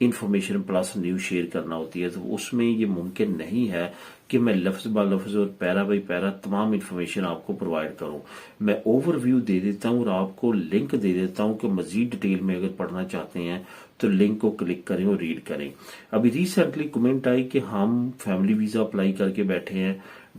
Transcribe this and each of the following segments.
Information plus news share کرنا ہوتی ہے، تو اس میں یہ ممکن نہیں ہے کہ میں لفظ با لفظ اور پیرا بائی پیرا تمام انفارمیشن آپ کو پرووائڈ کروں. میں اوور ویو دے دیتا ہوں اور آپ کو لنک دے دیتا ہوں کہ مزید ڈیٹیل میں اگر پڑھنا چاہتے ہیں تو لنک کو کلک کریں اور ریڈ کریں. ابھی ریسنٹلی کمنٹ آئی کہ ہم فیملی ویزا اپلائی کر کے بیٹھے ہیں،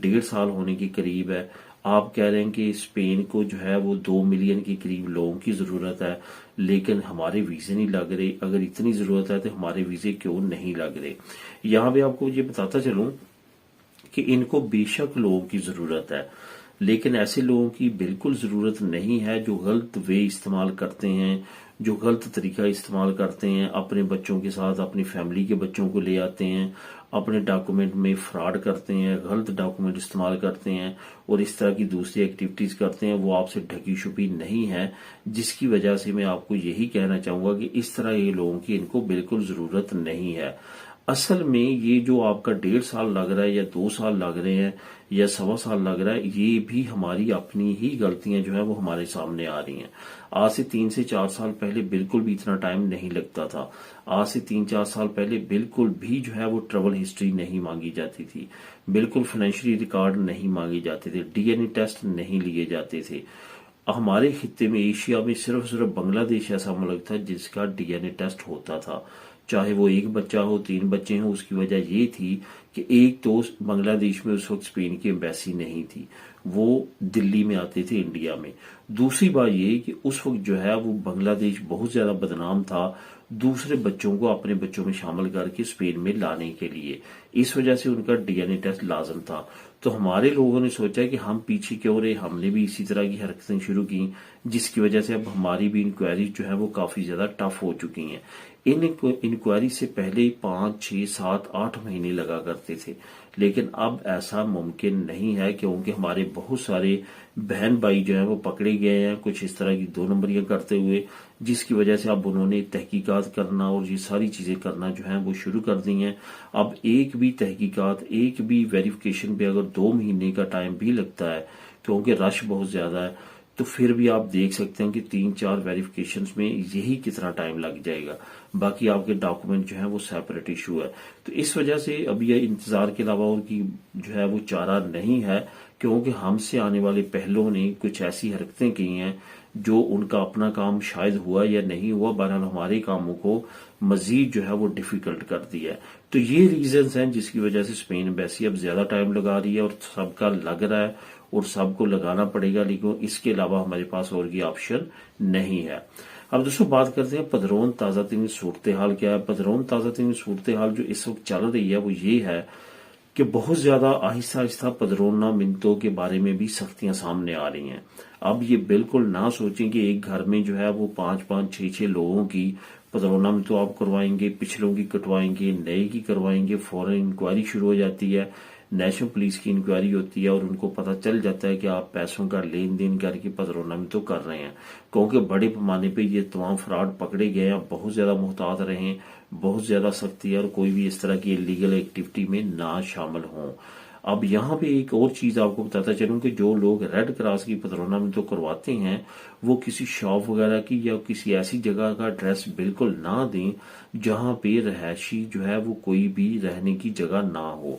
1.5 سال ہونے کے قریب ہے، آپ کہہ رہے ہیں کہ اسپین کو جو ہے وہ 2 ملین کے قریب لوگوں کی ضرورت ہے لیکن ہمارے ویزے نہیں لگ رہے. اگر اتنی ضرورت ہے تو ہمارے ویزے کیوں نہیں لگ رہے؟ یہاں پہ آپ کو یہ بتاتا چلوں کہ ان کو بے شک لوگوں کی ضرورت ہے لیکن ایسے لوگوں کی بالکل ضرورت نہیں ہے جو غلط وے استعمال کرتے ہیں، جو غلط طریقہ استعمال کرتے ہیں، اپنے بچوں کے ساتھ اپنی فیملی کے بچوں کو لے آتے ہیں، اپنے ڈاکومنٹ میں فراڈ کرتے ہیں، غلط ڈاکومنٹ استعمال کرتے ہیں اور اس طرح کی دوسری ایکٹیویٹیز کرتے ہیں. وہ آپ سے ڈھکی چھپی نہیں ہے، جس کی وجہ سے میں آپ کو یہی کہنا چاہوں گا کہ اس طرح یہ لوگوں کی ان کو بالکل ضرورت نہیں ہے. اصل میں یہ جو آپ کا 1.5 سال لگ رہا ہے یا 2 سال لگ رہے ہیں یا 1.25 سال لگ رہا ہے، یہ بھی ہماری اپنی ہی غلطیاں جو ہیں وہ ہمارے سامنے آ رہی ہیں. آج سے 3 سے 4 سال پہلے بالکل بھی اتنا ٹائم نہیں لگتا تھا. آج سے 3-4 سال پہلے بالکل بھی جو ہے وہ ٹریول ہسٹری نہیں مانگی جاتی تھی، بالکل فائنینشلی ریکارڈ نہیں مانگے جاتے تھے، ڈی این اے ٹیسٹ نہیں لیے جاتے تھے. ہمارے خطے میں ایشیا میں صرف بنگلہ دیش ایسا ملک تھا جس کا ڈی این اے ٹیسٹ ہوتا تھا، چاہے وہ 1 بچہ ہو 3 بچے ہوں. اس کی وجہ یہ تھی کہ ایک تو بنگلہ دیش میں اس وقت اسپین کی ایمبیسی نہیں تھی، وہ دلی میں آتے تھے انڈیا میں. دوسری بات یہ کہ اس وقت جو ہے وہ بنگلہ دیش بہت زیادہ بدنام تھا دوسرے بچوں کو اپنے بچوں میں شامل کر کے اسپین میں لانے کے لیے، اس وجہ سے ان کا ڈی این اے ٹیسٹ لازم تھا. تو ہمارے لوگوں نے سوچا کہ ہم پیچھے کیوں رہے، ہم نے بھی اسی طرح کی حرکتیں شروع کی جس کی وجہ سے اب ہماری بھی انکوائری جو ہے وہ کافی زیادہ ٹف ہو چکی ہیں. ان انکوائری سے پہلے 5, 6, 7, 8 مہینے لگا کرتے تھے لیکن اب ایسا ممکن نہیں ہے کیونکہ ہمارے بہت سارے بہن بھائی جو ہیں وہ پکڑے گئے ہیں کچھ اس طرح کی 2 نمبریاں کرتے ہوئے، جس کی وجہ سے اب انہوں نے تحقیقات کرنا اور یہ ساری چیزیں کرنا جو ہیں وہ شروع کر دی ہیں. اب ایک بھی تحقیقات، ایک بھی ویریفیکیشن پہ اگر 2 مہینے کا ٹائم بھی لگتا ہے کیونکہ رش بہت زیادہ ہے تو پھر بھی آپ دیکھ سکتے ہیں کہ 3-4 ویریفیکیشنز میں یہی کتنا ٹائم لگ جائے گا. باقی آپ کے ڈاکومنٹ جو ہیں وہ سیپریٹ ایشو ہے. تو اس وجہ سے اب یہ انتظار کے علاوہ اور کی جو ہے وہ چارہ نہیں ہے کیونکہ ہم سے آنے والے پہلوں نے کچھ ایسی حرکتیں کی ہیں جو ان کا اپنا کام شاید ہوا یا نہیں ہوا، بہرحال ہمارے کاموں کو مزید جو ہے وہ ڈیفیکلٹ کر دیا ہے. تو یہ ریزنز ہیں جس کی وجہ سے اسپین ایمبیسی اب زیادہ ٹائم لگا رہی ہے اور سب کا لگ رہا ہے اور سب کو لگانا پڑے گا، لیکن اس کے علاوہ ہمارے پاس اور کوئی آپشن نہیں ہے. اب دوستوں بات کرتے ہیں پدرون تازہ ترین صورتحال کیا ہے. پدرون تازہ ترین صورتحال جو اس وقت چل رہی ہے وہ یہ ہے کہ بہت زیادہ آہستہ آہستہ پدرونامنتوں کے بارے میں بھی سختیاں سامنے آ رہی ہیں. اب یہ بالکل نہ سوچیں کہ ایک گھر میں جو ہے وہ 5-5, 6-6 لوگوں کی پدرونامنتوں آپ کروائیں گے، پچھلوں کی کٹوائیں گے، نئے کی کروائیں گے، فوراً انکوائری شروع ہو جاتی ہے، نیشنل پولیس کی انکوائری ہوتی ہے اور ان کو پتہ چل جاتا ہے کہ آپ پیسوں کا لین دین کر کے پدرونامنتوں کر رہے ہیں. کیونکہ بڑے پیمانے پہ یہ تمام فراڈ پکڑے گئے ہیں. بہت زیادہ محتاط رہیں، بہت زیادہ سختی ہے اور کوئی بھی اس طرح کی لیگل ایکٹیویٹی میں نہ شامل ہوں. اب یہاں پہ ایک اور چیز آپ کو بتاتا چلوں کہ جو لوگ ریڈ کراس کی پدرونامنتوں کرواتے ہیں وہ کسی شاپ وغیرہ کی یا کسی ایسی جگہ کا ایڈریس بالکل نہ دیں جہاں پہ رہائشی جو ہے وہ کوئی بھی رہنے کی جگہ نہ ہو.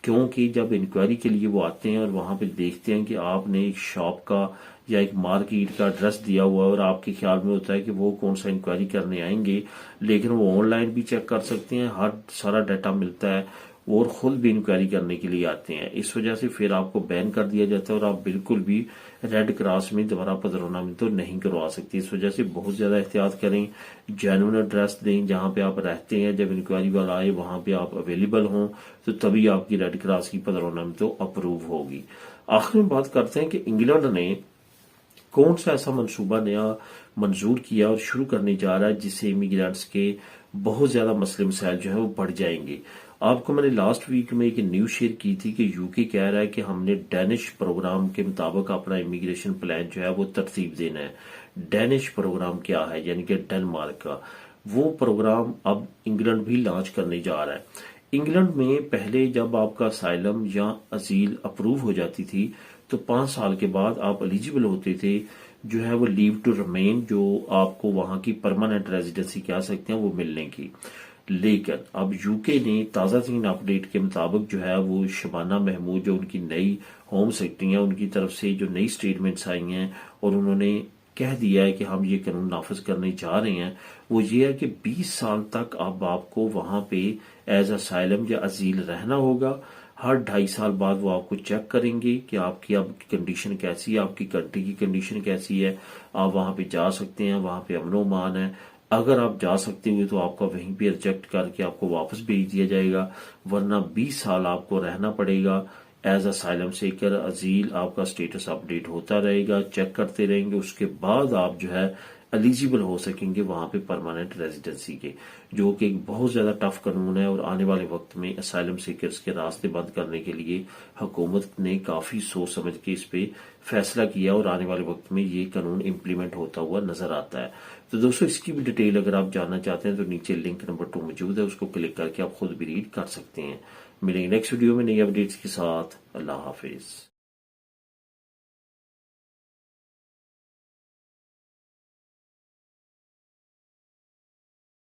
کیونکہ جب انکوائری کے لیے وہ آتے ہیں اور وہاں پہ دیکھتے ہیں کہ آپ نے ایک شاپ کا یا ایک مارکیٹ کا ایڈریس دیا ہوا ہے اور آپ کے خیال میں ہوتا ہے کہ وہ کون سا انکوائری کرنے آئیں گے، لیکن وہ آن لائن بھی چیک کر سکتے ہیں، ہر سارا ڈیٹا ملتا ہے اور خود بھی انکوائری کرنے کے لیے آتے ہیں. اس وجہ سے پھر آپ کو بین کر دیا جاتا ہے اور آپ بالکل بھی ریڈ کراس میں دوبارہ پدرونامنتوں نہیں کروا سکتے. اس وجہ سے بہت زیادہ احتیاط کریں، جینوئن ایڈریس دیں جہاں پہ آپ رہتے ہیں. جب انکوائری والا آئے وہاں پہ آپ اویلیبل ہوں تو تبھی آپ کی ریڈ کراس کی پدرونامنتوں اپروو ہوگی. آخر میں بات کرتے ہیں کہ انگلینڈ نے کون سا ایسا منصوبہ نیا منظور کیا اور شروع کرنے جا رہا ہے جس سے امیگرینٹس کے بہت زیادہ مسئلے مسائل جو ہیں وہ بڑھ جائیں گے. آپ کو میں نے لاسٹ ویک میں ایک نیوز شیئر کی تھی کہ یو کے کہہ رہا ہے کہ ہم نے ڈینش پروگرام کے مطابق اپنا امیگریشن پلان جو ہے وہ ترتیب دینا ہے. ڈینش پروگرام کیا ہے؟ یعنی کہ ڈنمارک کا وہ پروگرام اب انگلینڈ بھی لانچ کرنے جا رہا ہے. انگلینڈ میں پہلے جب آپ کا اسائلم یا ازیل اپروو ہو جاتی تھی تو 5 سال کے بعد آپ ایلیجیبل ہوتے تھے جو ہے وہ لیو ٹو ریمین جو آپ کو وہاں کی پرماننٹ ریزیڈنسی کہہ سکتے ہیں وہ ملنے کی. لیکن اب یو کے نے تازہ ترین اپڈیٹ کے مطابق جو ہے وہ شبانہ محمود جو ان کی نئی ہوم سیکرٹری ہیں ان کی طرف سے جو نئی سٹیٹمنٹس آئی ہیں اور انہوں نے کہہ دیا ہے کہ ہم یہ قانون نافذ کرنے جا رہے ہیں وہ یہ ہے کہ 20 سال تک اب آپ کو وہاں پہ ایز اسائلم یا ازیل رہنا ہوگا. ہر 2.5 سال بعد وہ آپ کو چیک کریں گے کہ آپ کی اب کنڈیشن کیسی ہے, آپ کی کنٹری کی کنڈیشن کیسی ہے, آپ وہاں پہ جا سکتے ہیں, وہاں پہ امن و امان ہے. اگر آپ جا سکتے ہوئے تو آپ کا وہیں پہ ریجیکٹ کر کے آپ کو واپس بھیج دیا جائے گا, ورنہ 20 سال آپ کو رہنا پڑے گا ایز اسائلم سیکر. ازیل آپ کا سٹیٹس اپڈیٹ ہوتا رہے گا, چیک کرتے رہیں گے, اس کے بعد آپ جو ہے ایلیجیبل ہو سکیں گے وہاں پہ پرماننٹ ریزیڈنسی کے, جو کہ ایک بہت زیادہ ٹف قانون ہے. اور آنے والے وقت میں اسائلم سیکرز کے راستے بند کرنے کے لیے حکومت نے کافی سوچ سمجھ کے اس پہ فیصلہ کیا اور آنے والے وقت میں یہ قانون امپلیمنٹ ہوتا ہوا نظر آتا ہے. تو دوستو اس کی بھی ڈیٹیل اگر آپ جاننا چاہتے ہیں تو نیچے لنک نمبر 2 موجود ہے, اس کو کلک کر کے آپ خود بھی ریڈ کر سکتے ہیں. ملیں گے نیکسٹ ویڈیو میں نئی اپڈیٹس کے ساتھ. اللہ حافظ.